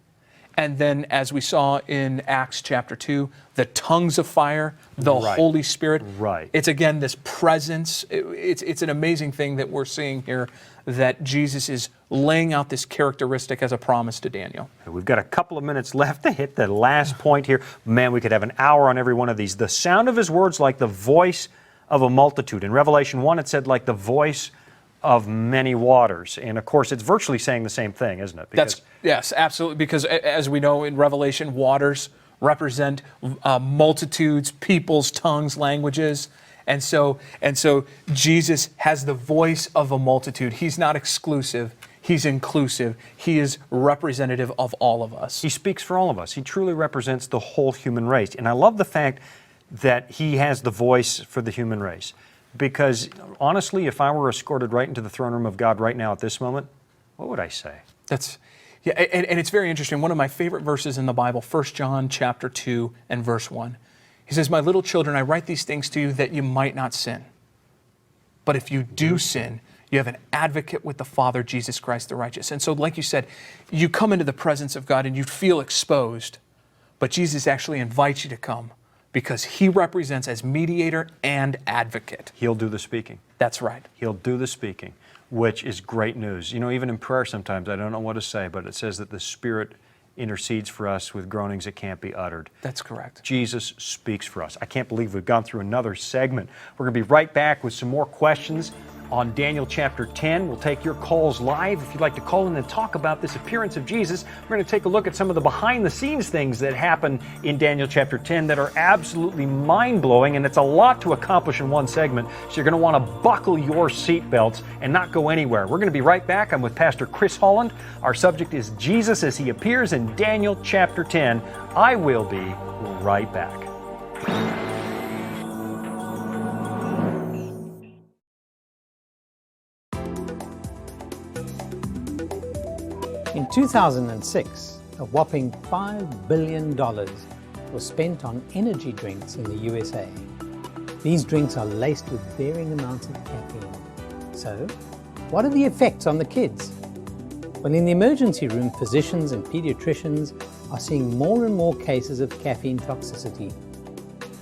And then, as we saw in Acts chapter 2, the tongues of fire, the Holy Spirit. Right. It's again this presence. It's an amazing thing that we're seeing here, that Jesus is laying out this characteristic as a promise to Daniel. We've got a couple of minutes left to hit the last point here. Man, we could have an hour on every one of these. The sound of his words like the voice of a multitude. In Revelation 1, it said like the voice of many waters. And of course, it's virtually saying the same thing, isn't it? Yes, absolutely. Because as we know in Revelation, waters represent multitudes, peoples, tongues, languages. And so Jesus has the voice of a multitude. He's not exclusive. He's inclusive. He is representative of all of us. He speaks for all of us. He truly represents the whole human race. And I love the fact that he has the voice for the human race. Because honestly, if I were escorted right into the throne room of God right now at this moment, what would I say? And it's very interesting. One of my favorite verses in the Bible, 1 John chapter 2 and verse 1. He says, "My little children, I write these things to you that you might not sin. But if you do sin, you have an advocate with the Father, Jesus Christ the righteous." And so, like you said, you come into the presence of God and you feel exposed. But Jesus actually invites you to come, because he represents as mediator and advocate. He'll do the speaking. That's right. He'll do the speaking, which is great news. Even in prayer sometimes I don't know what to say, but it says that the Spirit intercedes for us with groanings that can't be uttered. That's correct. Jesus speaks for us. I can't believe we've gone through another segment. We're going to be right back with some more questions on Daniel chapter 10. We'll take your calls live. If you'd like to call in and talk about this appearance of Jesus, we're going to take a look at some of the behind-the-scenes things that happen in Daniel chapter 10 that are absolutely mind-blowing, and it's a lot to accomplish in one segment, so you're going to want to buckle your seatbelts and not go anywhere. We're going to be right back. I'm with Pastor Chris Holland. Our subject is Jesus as he appears in Daniel chapter 10. I will be right back. 2006, a whopping $5 billion was spent on energy drinks in the USA. These drinks are laced with varying amounts of caffeine. So, what are the effects on the kids? Well, in the emergency room, physicians and pediatricians are seeing more and more cases of caffeine toxicity.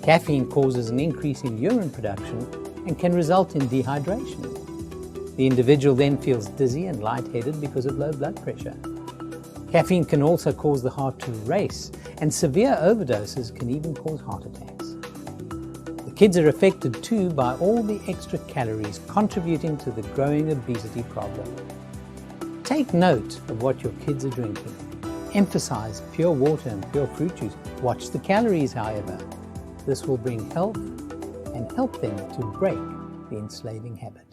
Caffeine causes an increase in urine production and can result in dehydration. The individual then feels dizzy and lightheaded because of low blood pressure. Caffeine can also cause the heart to race, and severe overdoses can even cause heart attacks. The kids are affected too by all the extra calories contributing to the growing obesity problem. Take note of what your kids are drinking. Emphasize pure water and pure fruit juice. Watch the calories, however. This will bring health and help them to break the enslaving habit.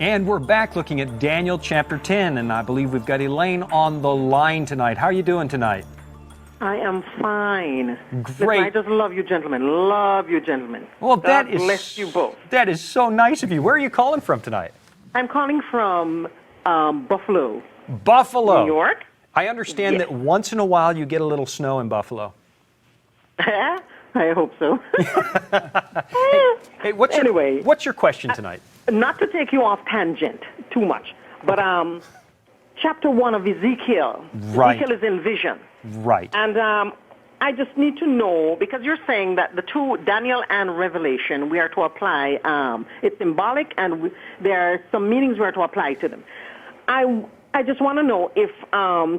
And we're back looking at Daniel chapter 10, and I believe we've got Elaine on the line tonight. How are you doing tonight? I am fine. Great. Listen, I just love you gentlemen. Love you gentlemen. Well, God bless you both. That is so nice of you. Where are you calling from tonight? I'm calling from Buffalo. Buffalo. New York. I understand that once in a while you get a little snow in Buffalo. I hope so. Hey, what's your question tonight? Not to take you off tangent too much, but chapter 1 of Ezekiel. Right. Ezekiel is in vision. Right. And I just need to know, because you're saying that the two, Daniel and Revelation, we are to apply, it's symbolic, and there are some meanings we are to apply to them. I just want to know if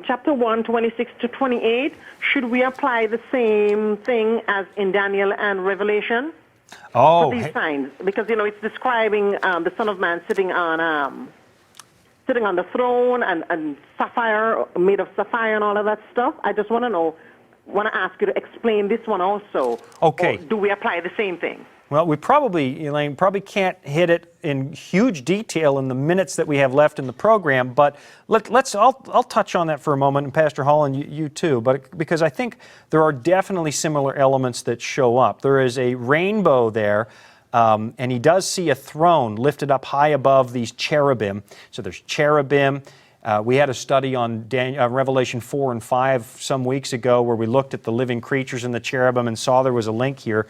chapter 1, 26 to 28, should we apply the same thing as in Daniel and Revelation? Oh, For these signs, because, you know, it's describing the Son of Man sitting on the throne and sapphire, made of sapphire and all of that stuff. I just want to ask you to explain this one also. Okay. Or do we apply the same thing? Well, we probably, Elaine, can't hit it in huge detail in the minutes that we have left in the program, but I'll touch on that for a moment, and Pastor Holland, you too, but because I think there are definitely similar elements that show up. There is a rainbow there, and he does see a throne lifted up high above these cherubim. So there's cherubim. We had a study on Revelation 4 and 5 some weeks ago where we looked at the living creatures and the cherubim and saw there was a link here.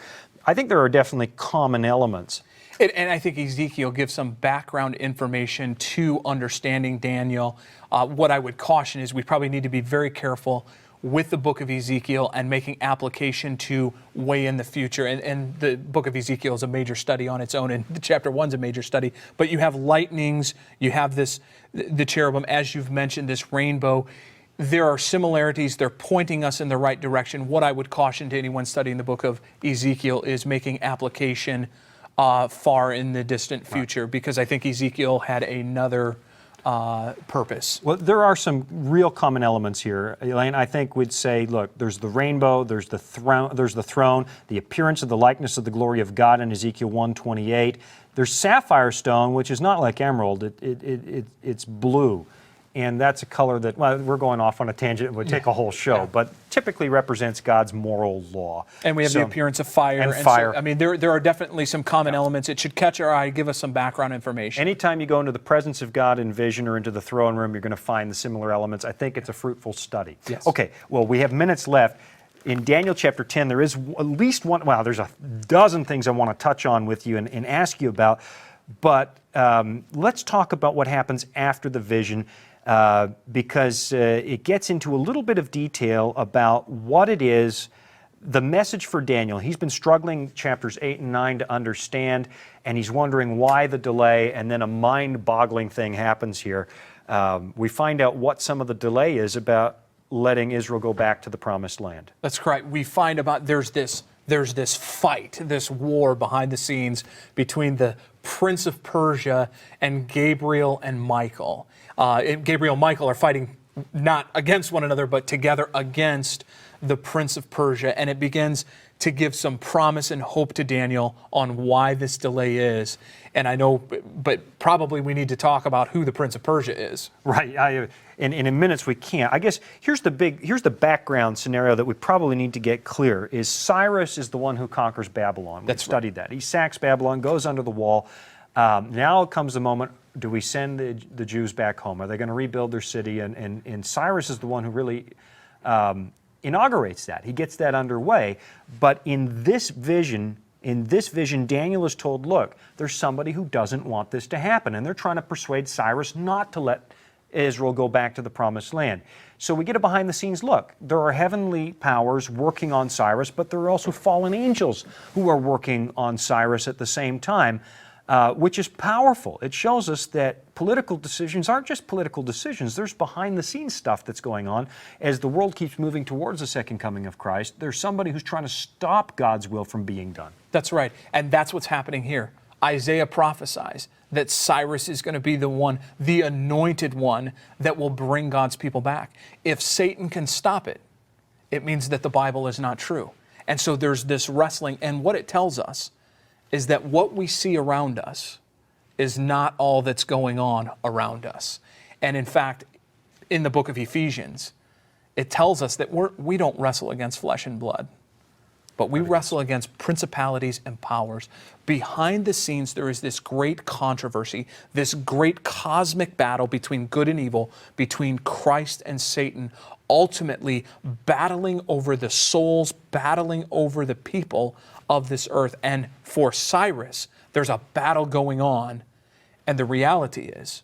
I think there are definitely common elements. And I think Ezekiel gives some background information to understanding Daniel. What I would caution is we probably need to be very careful with the book of Ezekiel and making application to way in the future. And the book of Ezekiel is a major study on its own, and the chapter 1's a major study. But you have lightnings, you have the cherubim, as you've mentioned, this rainbow. There are similarities. They're pointing us in the right direction. What I would caution to anyone studying the book of Ezekiel is making application far in the distant future, because I think Ezekiel had another purpose. Well, there are some real common elements here, Elaine. I think we'd say, look, there's the rainbow, there's the throne, the appearance of the likeness of the glory of God in Ezekiel 1:28. There's sapphire stone, which is not like emerald. It's blue. And that's a color that, well, we're going off on a tangent. It would take a whole show, but typically represents God's moral law. And we have the appearance of fire. And fire. So, I mean, there are definitely some common elements. It should catch our eye, give us some background information. Anytime you go into the presence of God in vision or into the throne room, you're going to find the similar elements. I think it's a fruitful study. Yes. Okay, well, we have minutes left. In Daniel chapter 10, there is at least one, wow, there's a dozen things I want to touch on with you and ask you about. But let's talk about what happens after the vision. Because it gets into a little bit of detail about what it is, the message for Daniel. He's been struggling chapters 8 and 9 to understand, and he's wondering why the delay, and then a mind-boggling thing happens here. We find out what some of the delay is about letting Israel go back to the promised land. That's correct. We find about there's this fight, this war behind the scenes between the Prince of Persia and Gabriel and Michael. Gabriel and Michael are fighting not against one another, but together against the Prince of Persia. And it begins to give some promise and hope to Daniel on why this delay is. And I know, but probably we need to talk about who the Prince of Persia is. Right. And in minutes we can't. I guess here's the background scenario that we probably need to get clear is Cyrus is the one who conquers Babylon. We've studied that. He sacks Babylon, goes under the wall. Now comes the moment, do we send the Jews back home? Are they going to rebuild their city? And Cyrus is the one who really inaugurates that. He gets that underway. But in this vision, Daniel is told, look, there's somebody who doesn't want this to happen. And they're trying to persuade Cyrus not to let Israel go back to the promised land. So we get a behind-the-scenes look. There are heavenly powers working on Cyrus, but there are also fallen angels who are working on Cyrus at the same time, which is powerful. It shows us that political decisions aren't just political decisions. There's behind-the-scenes stuff that's going on. As the world keeps moving towards the second coming of Christ, there's somebody who's trying to stop God's will from being done. That's right. And that's what's happening here. Isaiah prophesies that Cyrus is going to be the one, the anointed one, that will bring God's people back. If Satan can stop it, it means that the Bible is not true. And so there's this wrestling, and what it tells us is that what we see around us is not all that's going on around us. And in fact, in the book of Ephesians, it tells us that we don't wrestle against flesh and blood, but we wrestle against principalities and powers. Behind the scenes, there is this great controversy, this great cosmic battle between good and evil, between Christ and Satan, ultimately battling over the souls, battling over the people of this earth. And for Cyrus, there's a battle going on, and the reality is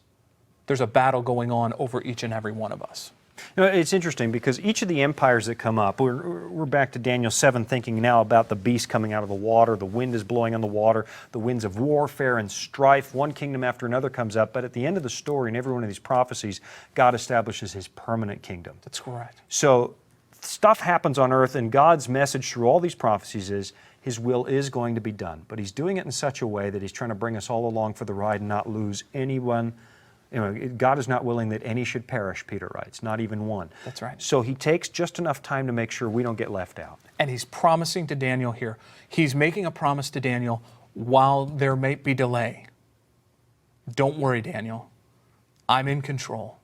there's a battle going on over each and every one of us. You know, it's interesting because each of the empires that come up, we're back to Daniel 7 thinking now about the beast coming out of the water, the wind is blowing on the water, the winds of warfare and strife, one kingdom after another comes up, but at the end of the story in every one of these prophecies, God establishes His permanent kingdom. That's correct. So stuff happens on earth, and God's message through all these prophecies is His will is going to be done, but He's doing it in such a way that He's trying to bring us all along for the ride and not lose anyone. You know, God is not willing that any should perish, Peter writes, not even one. That's right. So He takes just enough time to make sure we don't get left out. And He's promising to Daniel here. He's making a promise to Daniel while there may be delay. Don't worry, Daniel. I'm in control.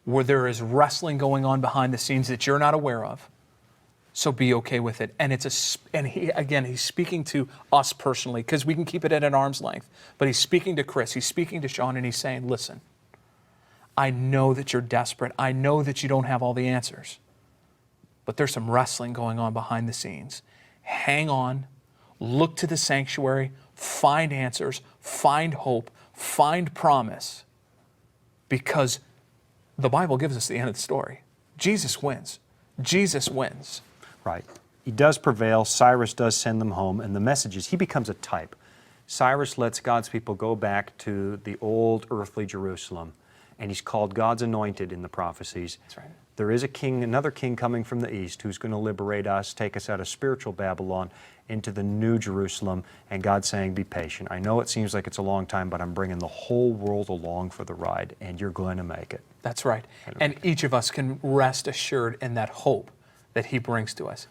Where there is wrestling going on behind the scenes that you're not aware of, so be okay with it. And he's speaking to us personally, because we can keep it at an arm's length. But He's speaking to Chris, He's speaking to Sean, and He's saying, listen, I know that you're desperate. I know that you don't have all the answers. But there's some wrestling going on behind the scenes. Hang on, look to the sanctuary, find answers, find hope, find promise. Because the Bible gives us the end of the story. Jesus wins. Jesus wins. Right. He does prevail. Cyrus does send them home. And the message is he becomes a type. Cyrus lets God's people go back to the old earthly Jerusalem. And he's called God's anointed in the prophecies. That's right. There is a king, another king coming from the east who's going to liberate us, take us out of spiritual Babylon into the new Jerusalem. And God's saying, be patient. I know it seems like it's a long time, but I'm bringing the whole world along for the ride, and you're going to make it. That's right. And each of us can rest assured in that hope that He brings to us.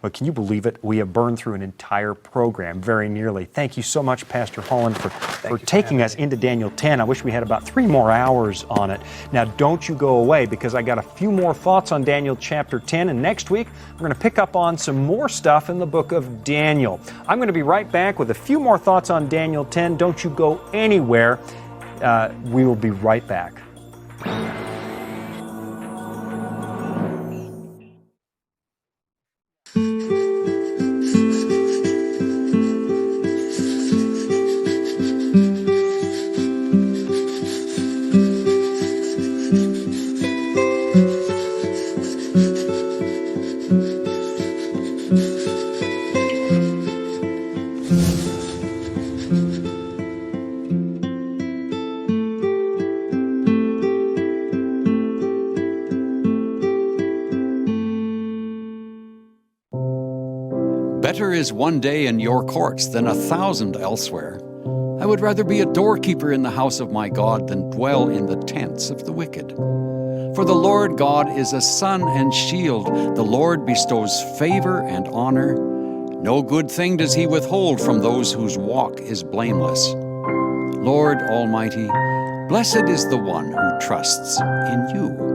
But can you believe it? We have burned through an entire program very nearly. Thank you so much, Pastor Holland, for taking us into Daniel 10. I wish we had about 3 more hours on it. Now, don't you go away, because I got a few more thoughts on Daniel chapter 10, and next week we're going to pick up on some more stuff in the book of Daniel. I'm going to be right back with a few more thoughts on Daniel 10. Don't you go anywhere. We will be right back. Better is one day in your courts than 1,000 elsewhere. I would rather be a doorkeeper in the house of my God than dwell in the tents of the wicked. For the Lord God is a sun and shield. The Lord bestows favor and honor. No good thing does He withhold from those whose walk is blameless. Lord Almighty, blessed is the one who trusts in You.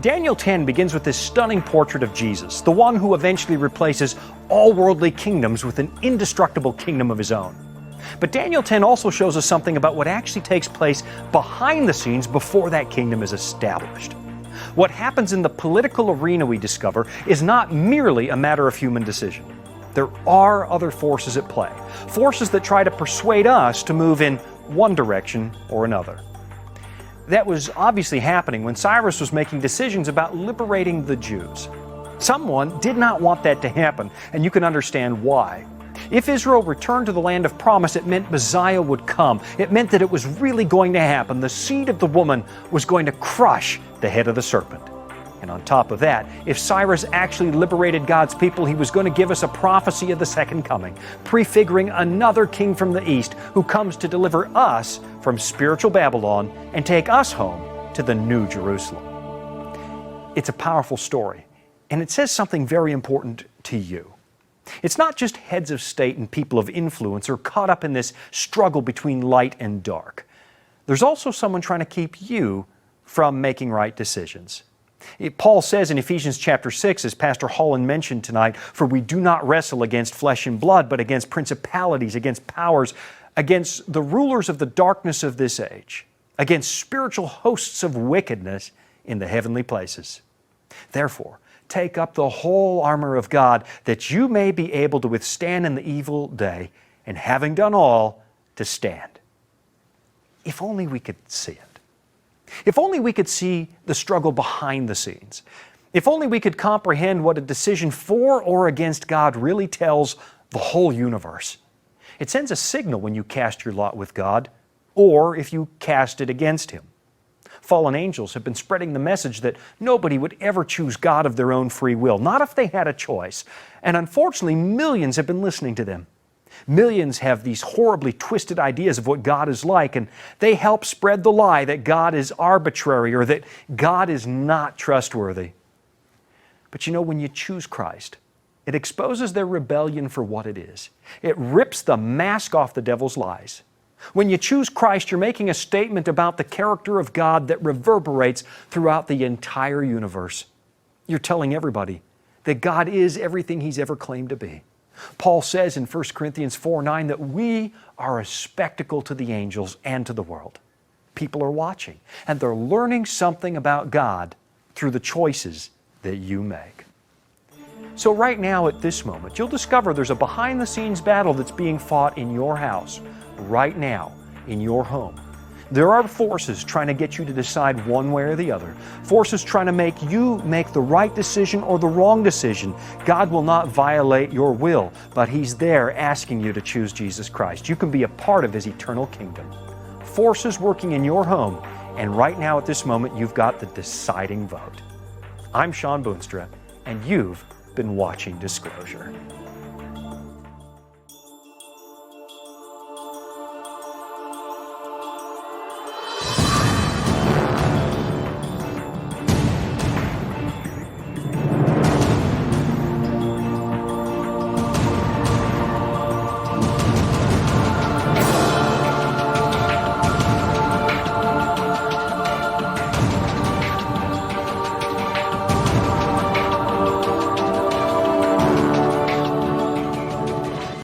Daniel 10 begins with this stunning portrait of Jesus, the one who eventually replaces all worldly kingdoms with an indestructible kingdom of his own. But Daniel 10 also shows us something about what actually takes place behind the scenes before that kingdom is established. What happens in the political arena, we discover, is not merely a matter of human decision. There are other forces at play, forces that try to persuade us to move in one direction or another. That was obviously happening when Cyrus was making decisions about liberating the Jews. Someone did not want that to happen, and you can understand why. If Israel returned to the land of promise, it meant Messiah would come. It meant that it was really going to happen. The seed of the woman was going to crush the head of the serpent. And on top of that, if Cyrus actually liberated God's people, he was going to give us a prophecy of the second coming, prefiguring another king from the east who comes to deliver us from spiritual Babylon and take us home to the New Jerusalem. It's a powerful story, and it says something very important to you. It's not just heads of state and people of influence are caught up in this struggle between light and dark. There's also someone trying to keep you from making right decisions. Paul says in Ephesians chapter 6, as Pastor Holland mentioned tonight, "For we do not wrestle against flesh and blood, but against principalities, against powers, against the rulers of the darkness of this age, against spiritual hosts of wickedness in the heavenly places. Therefore, take up the whole armor of God, that you may be able to withstand in the evil day, and having done all, to stand." If only we could see it. If only we could see the struggle behind the scenes. If only we could comprehend what a decision for or against God really tells the whole universe. It sends a signal when you cast your lot with God, or if you cast it against Him. Fallen angels have been spreading the message that nobody would ever choose God of their own free will, not if they had a choice. And unfortunately, millions have been listening to them. Millions have these horribly twisted ideas of what God is like, and they help spread the lie that God is arbitrary or that God is not trustworthy. But you know, when you choose Christ, it exposes their rebellion for what it is. It rips the mask off the devil's lies. When you choose Christ, you're making a statement about the character of God that reverberates throughout the entire universe. You're telling everybody that God is everything He's ever claimed to be. Paul says in 1 Corinthians 4:9 that we are a spectacle to the angels and to the world. People are watching, and they're learning something about God through the choices that you make. So right now at this moment, you'll discover there's a behind-the-scenes battle that's being fought in your house, right now, in your home. There are forces trying to get you to decide one way or the other. Forces trying to make you make the right decision or the wrong decision. God will not violate your will, but He's there asking you to choose Jesus Christ. You can be a part of His eternal kingdom. Forces working in your home, and right now at this moment, you've got the deciding vote. I'm Sean Boonstra, and you've been watching Disclosure.